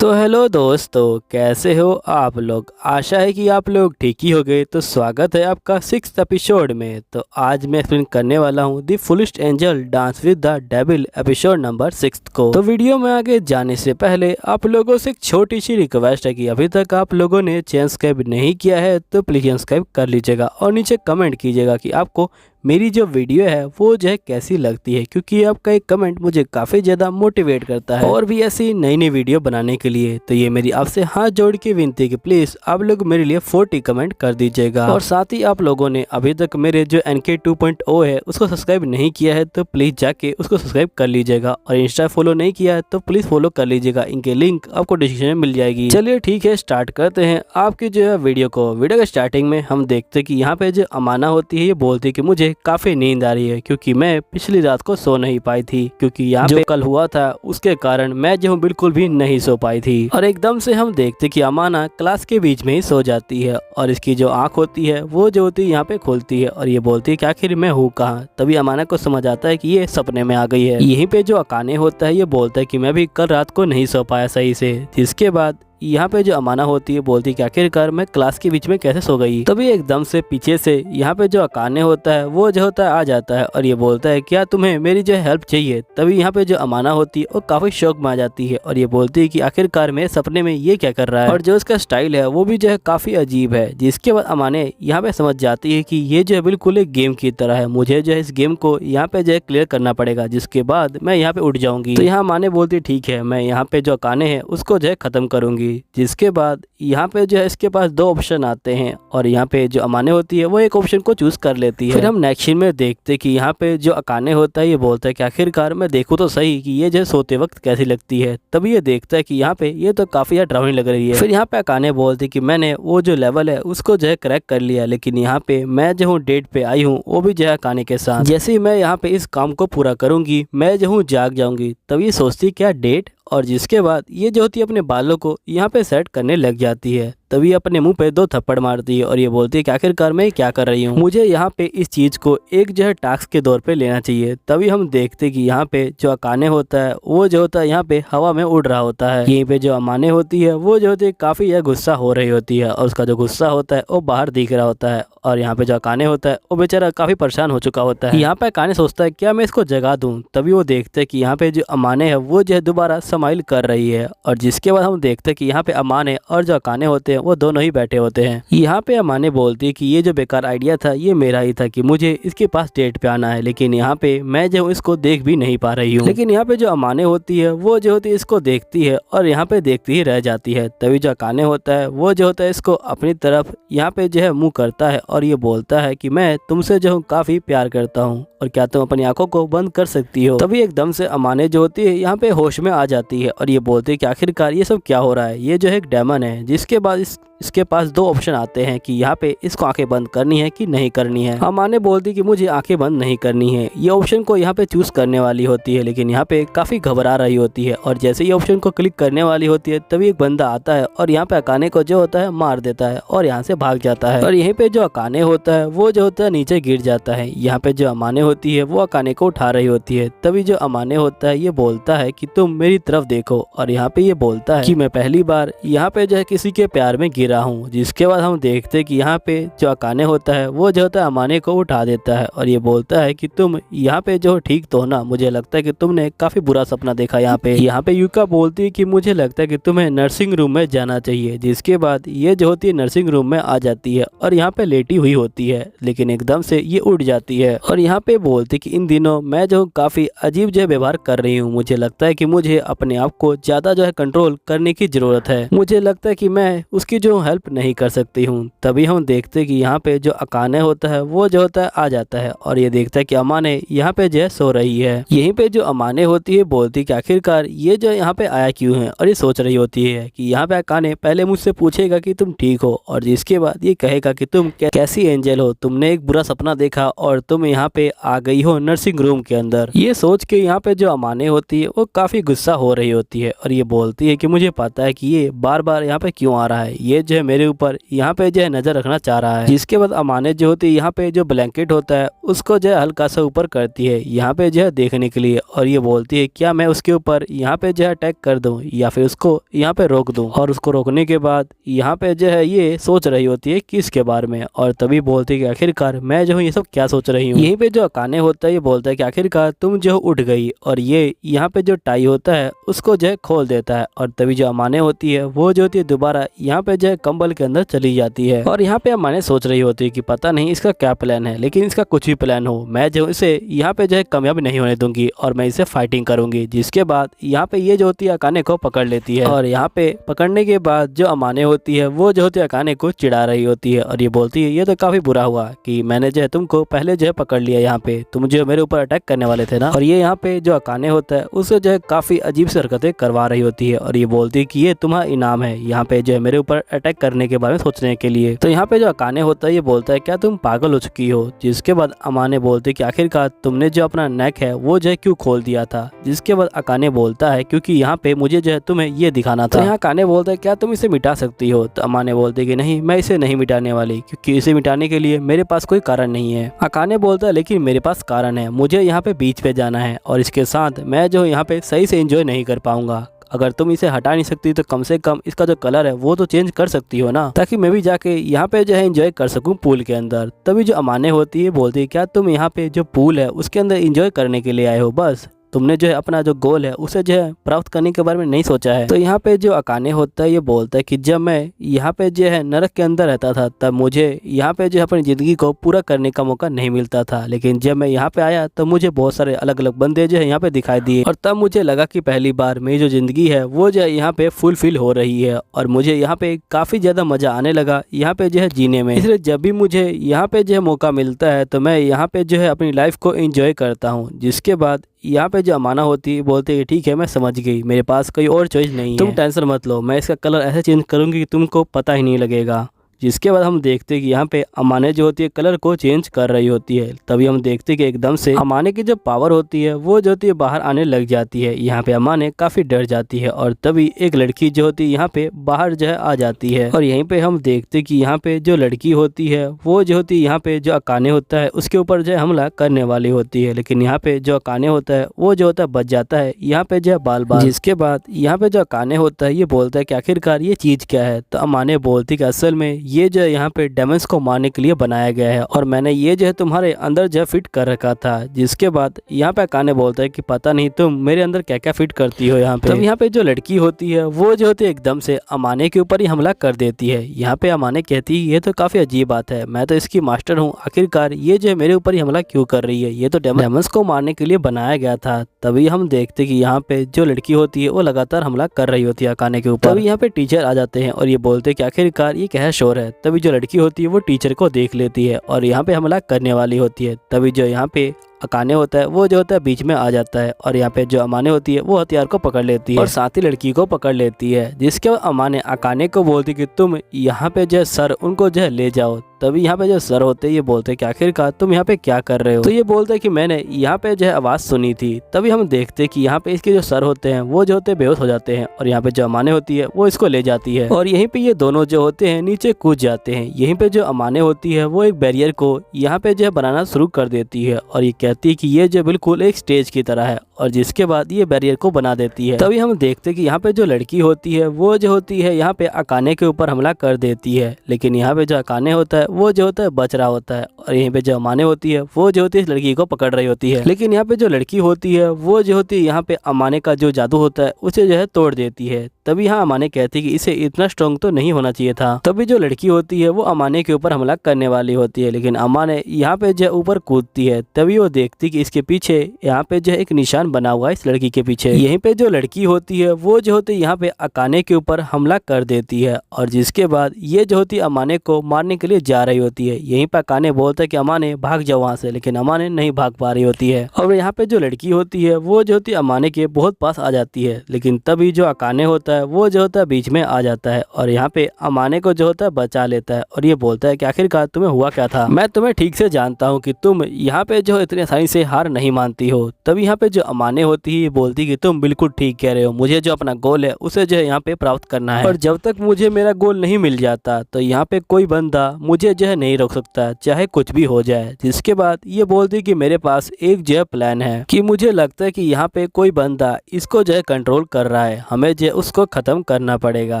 तो हेलो दोस्तों, कैसे हो आप लोग। आशा है कि आप लोग ठीक ही होंगे। तो स्वागत है आपका 6th एपिसोड में। तो आज मैं एक्सप्लेन करने वाला हूँ the fullest angel dance with the devil episode number 6 को। तो वीडियो में आगे जाने से पहले आप लोगों से एक छोटी सी रिक्वेस्ट है कि अभी तक आप लोगों ने चैनल सब्सक्राइब नहीं किया है तो प्लीज सब्सक्राइब कर लीजिएगा और नीचे कमेंट कीजिएगा कि आपको मेरी जो वीडियो है वो जो है कैसी लगती है, क्योंकि आपका एक कमेंट मुझे काफ़ी ज़्यादा मोटिवेट करता है और भी ऐसी नई नई वीडियो बनाने के लिए। तो ये मेरी आपसे हाथ जोड़ के विनती है कि प्लीज़ आप लोग मेरे लिए 40 कमेंट कर दीजिएगा। और साथ ही आप लोगों ने अभी तक मेरे जो NK 2.0 है उसको सब्सक्राइब नहीं किया है तो प्लीज़ जाके उसको सब्सक्राइब कर लीजिएगा और इंस्टा फॉलो नहीं किया है तो प्लीज़ फॉलो कर लीजिएगा। इनके लिंक आपको डिस्क्रिप्शन में मिल जाएगी। चलिए ठीक है, स्टार्ट करते हैं आपकी जो है वीडियो को। वीडियो के स्टार्टिंग में हम देखते कि यहाँ पे जो अमाना होती है ये बोलती है कि मुझे काफ़ी नींद आ रही है क्योंकि मैं पिछली रात को सो नहीं पाई थी, क्योंकि यहाँ जो कल हुआ था उसके कारण मैं जो हूँ बिल्कुल भी नहीं सो पाई थी। और एकदम से हम देखते कि अमाना क्लास के बीच में ही सो जाती है और इसकी जो आंख होती है वो जो होती है यहाँ पे खुलती है और ये बोलती है कि आखिर मैं हूँ कहाँ। तभी अमाना को समझ आता है कि ये सपने में आ गई है। यहीं पे जो अकाने होता है ये बोलता है कि मैं भी कल रात को नहीं सो पाया सही से। जिसके बाद यहाँ पे जो अमाना होती है बोलती है कि आखिरकार मैं क्लास के बीच में कैसे सो गई। तभी एकदम से पीछे से यहाँ पे जो अकाने होता है वो जो होता है आ जाता है और ये बोलता है क्या तुम्हें मेरी जो हेल्प चाहिए। तभी यहाँ पे जो अमाना होती है वो काफी शौक में आ जाती है और ये बोलती है कि आखिरकार मेरे सपने में ये क्या कर रहा है। और जो उसका स्टाइल है वो भी जो है काफी अजीब है। जिसके बाद अमाने यहाँ पे समझ जाती है कि ये जो है बिल्कुल एक गेम की तरह है, मुझे जो है इस गेम को यहाँ पे जो है क्लियर करना पड़ेगा, जिसके बाद मैं यहाँ पे उठ जाऊंगी। तो यहाँ अमाने बोलती है ठीक है, मैं यहाँ पे जो अकाने है उसको जो है खत्म करूंगी। जिसके बाद यहाँ पे जो है इसके पास दो ऑप्शन आते हैं और यहाँ पे जो अमाने होती है वो एक ऑप्शन को चूज कर लेती है। फिर हम नेक्स्ट सीन में देखते कि यहाँ पे जो अकाने होता है ये बोलता है कि आखिरकार मैं देखूँ तो सही कि ये जो है सोते वक्त कैसी लगती है। तभी ये देखता है कि यहाँ पे ये तो काफी डरावनी लग रही है। फिर यहाँ पे अकाने बोलती कि मैंने वो जो लेवल है उसको जो है क्रैक कर लिया, लेकिन यहाँ पे मैं जो हूँ डेट पे आई हूँ वो भी जो है अकाने के साथ। जैसे ही मैं यहाँ पे इस काम को पूरा करूंगी मैं जो हूँ जाग जाऊंगी। तभी सोचती क्या डेट, और जिसके बाद ये जो होती है अपने बालों को यहाँ पे सेट करने लग जाती है। तभी अपने मुंह पे 2 थप्पड़ मारती है और ये बोलती है कि आखिरकार मैं क्या कर रही हूँ, मुझे यहाँ पे इस चीज को एक जो है टास्क के दौर पे लेना चाहिए। तभी हम देखते कि यहाँ पे जो अकाने होता है वो जो होता है यहाँ पे हवा में उड़ रहा होता है। यहीं पे जो अमाने होती है वो जो होती है काफी यह गुस्सा हो रही होती है और उसका जो गुस्सा होता है वो बाहर दिख रहा होता है। और यहाँ पे जो अकाने होता है वो बेचारा काफी परेशान हो चुका होता है। यहाँ पे अकाने सोचता है क्या मैं इसको जगा दूं। तभी वो देखते हैं कि यहाँ पे जो अमाने है वो जो है दोबारा स्माइल कर रही है और जिसके बाद हम देखते हैं कि यहाँ पे अमाने और जो अकाने होते हैं वो दोनों ही बैठे होते हैं। यहाँ पे अमाने बोलती है कि ये जो बेकार आइडिया था ये मेरा ही था कि मुझे इसके पास डेट पे आना है, लेकिन यहाँ पे मैं जो इसको देख भी नहीं पा रही हूँ। लेकिन यहाँ पे जो अमाने होती है वो जो होती है इसको देखती है और यहाँ पे देखती ही रह जाती है। तभी जो अकाने होता है वो जो होता है इसको अपनी तरफ यहाँ पे जो है मुंह करता है और ये बोलता है कि मैं तुमसे जो हूँ काफी प्यार करता हूँ और क्या तुम अपनी आंखों को बंद कर सकती हो। तभी एकदम से अमाने जो होती है यहाँ पे होश में आ जाती है और ये बोलती है कि आखिरकार ये सब क्या हो रहा है, ये जो है एक डेमन है। जिसके बाद इसके पास 2 ऑप्शन आते हैं कि यहाँ पे इसको आंखें बंद करनी है कि नहीं करनी है। अमाने बोलती कि मुझे आंखें बंद नहीं करनी है। ये ऑप्शन को यहाँ पे चूज करने वाली होती है, लेकिन यहाँ पे काफी घबरा रही होती है और जैसे ये ऑप्शन को क्लिक करने वाली होती है तभी एक बंदा आता है और यहाँ पे अकाने को जो होता है मार देता है और यहाँ से भाग जाता है। और यहीं पे जो अकाने होता है वो जो होता है नीचे गिर जाता है। यहाँ पे जो अमाने होती है वो अकाने को उठा रही होती है। तभी जो अमाने होता है ये बोलता है कि तुम मेरी तरफ देखो और यहाँ पे ये बोलता है कि मैं पहली बार यहाँ पे जो है किसी के प्यार में गिरा हूँ। जिसके बाद हम देखते कि यहाँ पे जो अकाने होता है वो जो होता है अमाने को उठा देता है और ये बोलता है कि तुम यहाँ पे जो ठीक तो हो ना, मुझे लगता है कि तुमने काफी बुरा सपना देखा। यहाँ पे यूका बोलती है कि मुझे लगता है कि तुम्हें नर्सिंग रूम में जाना चाहिए। जिसके बाद ये जो होती है नर्सिंग रूम में आ जाती है और यहाँ पे लेटी हुई होती है, लेकिन एकदम से ये उठ जाती है और यहाँ पे बोलती कि इन दिनों मैं जो काफी अजीब जो व्यवहार कर रही हूँ, मुझे लगता है कि मुझे अपने आप को ज्यादा जो है कंट्रोल करने की जरूरत है। मुझे लगता है कि मैं उसकी जो हेल्प नहीं कर सकती हूँ। तभी हम देखते कि यहाँ पे जो अकाने होता है वो जो होता है आ जाता है और ये देखता है कि अमाने यहाँ पे जो है सो रही है। यहीं पे जो अमाने होती है बोलती कि आखिरकार ये जो यहाँ पे आया क्यों है, और ये सोच रही होती है कि यहाँ पे अकाने पहले मुझसे पूछेगा कि तुम ठीक हो और जिसके बाद ये कहेगा कि तुम कैसी एंजल हो, तुमने एक बुरा सपना देखा और तुम यहाँ पे आ गई हो नर्सिंग रूम के अंदर। ये सोच के यहाँ पे जो अमाने होती है वो काफी गुस्सा हो रही होती है और ये बोलती है कि मुझे पता है कि ये बार बार यहाँ पे क्यों आ रहा है, ये जो है मेरे ऊपर यहाँ पे जो है नजर रखना चाह रहा है। जिसके बाद अमाने जो होती है यहाँ पे जो ब्लैंकेट होता है उसको जो है हल्का सा ऊपर करती है यहाँ पे जो है देखने के लिए, और ये बोलती है क्या मैं उसके ऊपर यहाँ पे जो है अटैक कर दूं या फिर उसको यहाँ पे रोक दूं। और उसको रोकने के बाद यहाँ पे जो है ये सोच रही होती है किसके बारे में, और तभी बोलती है कि आखिरकार मैं जो हूँ ये सब क्या सोच रही हूँ। यहीं पे जो अकाने होता है ये बोलता है कि आखिरकार तुम जो उठ गई, और ये यहाँ पे जो टाई होता है उसको जो है खोल देता है। और तभी जो अमाने होती है वो जो होती है दोबारा यहाँ पे जो है कंबल के अंदर चली जाती है। और यहाँ पे अमाने सोच रही होती है कि पता नहीं इसका क्या प्लान है, लेकिन इसका कुछ भी प्लान हो मैं जो इसे यहाँ पे जो है कामयाब नहीं होने दूंगी और मैं इसे फाइटिंग करूंगी। जिसके बाद यहाँ पे ये जो होती है अकाने को पकड़ लेती है, और यहाँ पे पकड़ने के बाद जो अमाने होती है वो जो होती है अकाने को चिढ़ा रही होती है, और ये बोलती है ये तो काफी बुरा हुआ कि मैंने जो है तुमको पहले जो है पकड़ लिया, यहाँ पे तुम जो मेरे ऊपर अटैक करने वाले थे ना। और ये यहाँ पे जो अकाने होता है उसे जो है काफी अजीब सी हरकतें करवा रही होती है, और ये बोलती है कि ये तुम्हारा इनाम है यहाँ पे जो है मेरे ऊपर अटैक करने के बारे में सोचने के लिए। तो यहाँ पे जो अकाने होता है ये बोलता है क्या तुम पागल हो चुकी हो। जिसके बाद अमाने बोलते कि आखिरकार तुमने जो अपना नेक है वो जो है क्यों खोल दिया था। जिसके बाद अकाने बोलता है क्योंकि यहाँ पे मुझे जो है तुम्हें ये दिखाना था। तो यहाँ अकाने बोलता है क्या तुम इसे मिटा सकती हो। तो अमाने बोलते कि नहीं मैं इसे नहीं मिटाने वाली, क्योंकि इसे मिटाने के लिए मेरे पास कोई कारण नहीं है। अकाने बोलता है लेकिन मेरे पास कारण है, मुझे यहाँ पे बीच पे जाना है और इसके साथ मैं जो यहाँ पे सही से एंजॉय नहीं कर पाऊंगा। अगर तुम इसे हटा नहीं सकती तो कम से कम इसका जो कलर है वो तो चेंज कर सकती हो ना, ताकि मैं भी जाके यहाँ पे जो है एंजॉय कर सकूं पूल के अंदर। तभी जो अमाने होती है बोलती है क्या तुम यहाँ पे जो पूल है उसके अंदर एंजॉय करने के लिए आए हो, बस तुमने जो है अपना जो गोल है उसे जो है प्राप्त करने के बारे में नहीं सोचा है। तो यहाँ पे जो अकाने होता है ये बोलता है कि जब मैं यहाँ पे जो है नरक के अंदर रहता था तब मुझे यहाँ पे जो है अपनी जिंदगी को पूरा करने का मौका नहीं मिलता था, लेकिन जब मैं यहाँ पे आया तो मुझे बहुत सारे अलग अलग बंदे जो है यहाँ पे दिखाई दिए, और तब मुझे लगा कि पहली बार मेरी जो जिंदगी है वो जो है यहाँ पे फुलफिल हो रही है, और मुझे यहाँ पे काफी ज्यादा मजा आने लगा यहाँ पे जो है जीने में। इसलिए जब भी मुझे यहाँ पे जो है मौका मिलता है तो मैं यहाँ पे जो है अपनी लाइफ को एंजॉय करता हूँ। जिसके बाद यहाँ पे जो अमाना होती है बोलते है ठीक है मैं समझ गई, मेरे पास कोई और चॉइस नहीं है, तुम टेंशन मत लो, मैं इसका कलर ऐसे चेंज करूंगी कि तुमको पता ही नहीं लगेगा। जिसके बाद हम देखते हैं कि यहाँ पे अमाने जो होती है कलर को चेंज कर रही होती है। तभी हम देखते हैं कि एकदम से अमाने की जो पावर होती है वो जो होती है बाहर आने लग जाती है। यहाँ पे अमाने काफी डर जाती है, और तभी एक लड़की जो होती है यहाँ पे बाहर जो है आ जाती है। और यहीं पे हम देखते हैं कि यहाँ पे जो लड़की होती है वो जो होती है यहाँ पे जो अकाने होता है उसके ऊपर जो है हमला करने वाली होती है, लेकिन यहाँ पे जो अकाने होता है वो जो होता है बच जाता है यहाँ पे जो है बाल बाल। जिसके बाद यहाँ पे जो अकाने होता है ये बोलता है कि आखिरकार ये चीज क्या है। तो अमाने बोलती है कि असल में ये जो यहाँ पे डेमंस को मारने के लिए बनाया गया है, और मैंने ये जो है तुम्हारे अंदर जो फिट कर रखा था। जिसके बाद यहाँ पे अकाने बोलता है कि पता नहीं तुम मेरे अंदर क्या क्या फिट करती हो यहाँ पे। तब यहाँ पे जो लड़की होती है वो जो होती है एकदम से अमाने के ऊपर ही हमला कर देती है। यहाँ पे अमाने कहती है ये तो काफी अजीब बात है, मैं तो इसकी मास्टर हूँ, आखिरकार ये जो है मेरे ऊपर ही हमला क्यों कर रही है, ये तो डेमंस को मारने के लिए बनाया गया था। तभी हम देखते कि यहाँ पे जो लड़की होती है वो लगातार हमला कर रही होती है अकाने के ऊपर। तभी यहाँ पे टीचर आ जाते हैं और ये बोलते हैं कि आखिरकार ये क्या शोर है। तभी जो लड़की होती है वो टीचर को देख लेती है और यहाँ पे हमला करने वाली होती है। तभी जो यहाँ पे अकाने होता है वो जो होता है बीच में आ जाता है, और यहाँ पे जो अमाने होती है वो हथियार को पकड़ लेती है और साथ ही लड़की को पकड़ लेती है। जिसके बाद अमाने अकाने को बोलती कि तुम यहाँ पे जो सर उनको जो है ले जाओ। तभी यहाँ पे जो सर होते हैं ये बोलते हैं कि आखिरकार तुम यहाँ पे क्या कर रहे हो। तो ये बोलते हैं कि मैंने यहाँ पे जो है आवाज सुनी थी। तभी हम देखते हैं कि यहाँ पे इसके जो सर होते हैं वो जो होते हैं बेहोश हो जाते हैं, और यहाँ पे जो अमाने होती है वो इसको ले जाती है, और यहीं पे ये दोनों जो होते हैं नीचे कूद जाते हैं। यहीं पे जो अमाने होती है वो एक बैरियर को यहाँ पे जो है बनाना शुरू कर देती है, और ये कहती है कि ये जो बिल्कुल एक स्टेज की तरह है, और जिसके बाद ये बैरियर को बना देती है। तभी हम देखते हैं कि यहाँ पे जो लड़की होती है वो जो होती है यहाँ पे अकाने के ऊपर हमला कर देती है, लेकिन यहाँ पे जो अकाने होता है वो जो होता है बच रहा होता है, और यहीं पे जो अमाने होती है वो जो होती है इस लड़की को पकड़ रही होती है। लेकिन यहाँ पे जो लड़की होती है वो जो होती है यहाँ पे अमाने का जो जादू होता है उसे जो है तोड़ देती है। तभी यहाँ अमाने कहती है कि इसे इतना स्ट्रॉन्ग तो नहीं होना चाहिए था। तभी जो लड़की होती है वो अमाने के ऊपर हमला करने वाली होती है, लेकिन अमाने यहाँ पे जो ऊपर कूदती है। तभी वो देखती कि इसके पीछे यहाँ पे जो है एक निशान बना हुआ है इस लड़की के पीछे। यहीं पे जो लड़की होती है वो जो होती है यहाँ पे अकाने के ऊपर हमला कर देती है, और जिसके बाद ये जो होती है अमाने को मारने के लिए जा रही होती है। यहीं पे अकाने बोलता है कि अमाने भाग जाओ वहाँ से, लेकिन अमाने नहीं भाग पा रही होती है। और यहाँ पे जो लड़की होती है वो जो होती है अमाने के बहुत पास आ जाती है, लेकिन तभी जो अकाने होता है है वो जो होता है बीच में आ जाता है और यहाँ पे अमाने को जो होता है बचा लेता है और ये बोलता है कि आखिरकार तुम्हें हुआ क्या था। मैं तुम्हें ठीक से जानता हूँ कि तुम यहाँ पे जो इतनी आसानी से हार नहीं मानती हो। तब यहाँ पे जो अमाने होती है ये बोलती कि तुम बिल्कुल ठीक कह रहे हो, मुझे जो अपना गोल है उसे जो है यहाँ पे प्राप्त करना है और जब तक मुझे मेरा गोल नहीं मिल जाता तो यहाँ पे कोई बंदा मुझे जो है नहीं रोक सकता, चाहे कुछ भी हो जाए। जिसके बाद ये बोलती कि मेरे पास एक जो है प्लान है कि मुझे लगता है कि यहाँ पे कोई बंदा इसको जो है कंट्रोल कर रहा है, हमें जो है उसको खत्म करना पड़ेगा।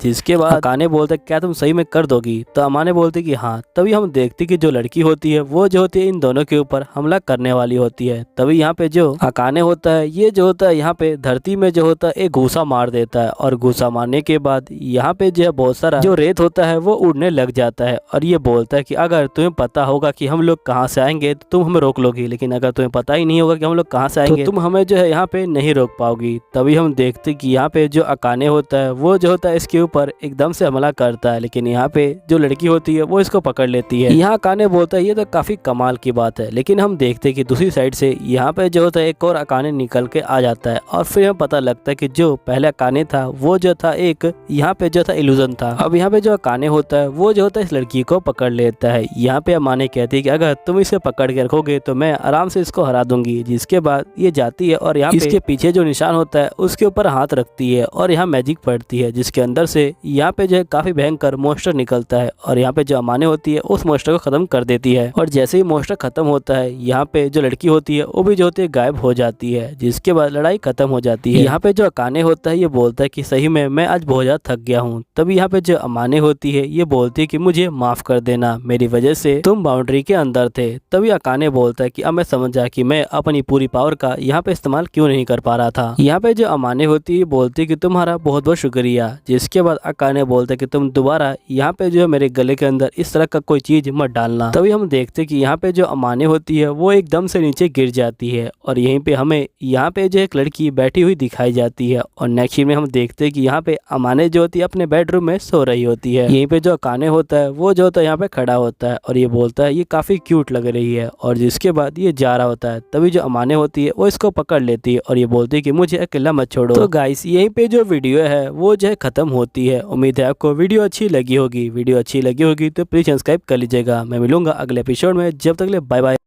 जिसके बाद अकाने बोलते क्या तुम सही में कर दोगी? तो अमाने बोलती कि हाँ। तभी हम देखते कि जो लड़की होती है वो जो होती है इन दोनों के ऊपर हमला करने वाली होती है। तभी यहाँ पे जो अकाने होता है ये जो होता है यहाँ पे धरती में जो होता है एक घूसा मार देता है और घूसा मारने के बाद यहाँ पे जो है बहुत सारा जो रेत होता है वो उड़ने लग जाता है और ये बोलता है कि अगर तुम्हें पता होगा कि हम लोग कहाँ से आएंगे तो तुम हमें रोक लोगी, लेकिन अगर तुम्हें पता ही नहीं होगा कि हम लोग कहाँ से आएंगे तो तुम हमें जो है यहाँ पे नहीं रोक पाओगी। तभी हम देखते कि यहाँ पे जो अकाने होता है वो जो होता है इसके ऊपर एकदम से हमला करता है, लेकिन यहाँ पे जो लड़की होती है वो इसको पकड़ लेती है। यहाँ अकाने बोलता है ये तो काफी कमाल की बात है, लेकिन हम देखते कि दूसरी साइड से यहाँ पे जो होता है एक और अकाने निकल के आ जाता है और फिर हमें पता लगता है कि जो पहले अकाने था वो जो था एक यहाँ पे जो था इल्यूजन था। अब यहाँ पे जो अकाने होता है वो जो होता है इस लड़की को पकड़ लेता है। यहाँ पे अमाने कहती है कि अगर तुम इसे पकड़ के रखोगे तो मैं आराम से इसको हरा दूंगी। जिसके बाद ये जाती है और यहाँ इसके पीछे जो निशान होता है उसके ऊपर हाथ रखती है और यहाँ मैजिक पड़ती है, जिसके अंदर से यहाँ पे जो है काफी भयंकर मोस्टर निकलता है और यहाँ पे जो अमाने होती है उस मोस्टर को खत्म कर देती है। और जैसे ही मोस्टर खत्म होता है यहाँ पे जो लड़की होती है वो भी जो होती है गायब हो जाती है। जिसके बाद लड़ाई खत्म हो जाती है। यहाँ पे जो अकाने होता है ये बोलता है कि सही में मैं आज बहुत ज्यादा थक गया हूँ। तभी यहाँ पे जो अमाने होती है ये बोलती है कि मुझे माफ कर देना, मेरी वजह से तुम बाउंड्री के अंदर थे। तभी अकाने बोलता है कि अब मैं समझ गया कि मैं अपनी पूरी पावर का यहाँ पे इस्तेमाल क्यों नहीं कर पा रहा था। यहाँ पे जो अमाने होती है बोलती है कि तुम्हारा बहुत बहुत शुक्रिया। जिसके बाद अकाने बोलता है कि तुम दोबारा यहाँ पे जो है मेरे गले के अंदर इस तरह का कोई चीज मत डालना। तभी हम देखते कि यहाँ पे जो अमाने होती है वो एकदम से नीचे गिर जाती है और यहीं पे हमें यहाँ पे जो एक लड़की बैठी हुई दिखाई जाती है और नेक्स्ट सीन में हम देखते हैं कि यहाँ पे अमाने जो होती है अपने बेडरूम में सो रही होती है। यहीं पे जो अकाने होता है वो जो होता है यहाँ पे खड़ा होता है और ये बोलता है ये काफी क्यूट लग रही है और जिसके बाद ये जा रहा होता है। तभी जो अमाने होती है वो इसको पकड़ लेती है और ये बोलती है कि मुझे अकेला मत छोड़ो। तो गाइस यहीं पे जो वीडियो है वो जो है खत्म होती है। उम्मीद है आपको वीडियो अच्छी लगी होगी। वीडियो अच्छी लगी होगी तो प्लीज सब्सक्राइब कर लीजिएगा। मैं मिलूंगा अगले एपिसोड में, जब तक ले बाय बाय।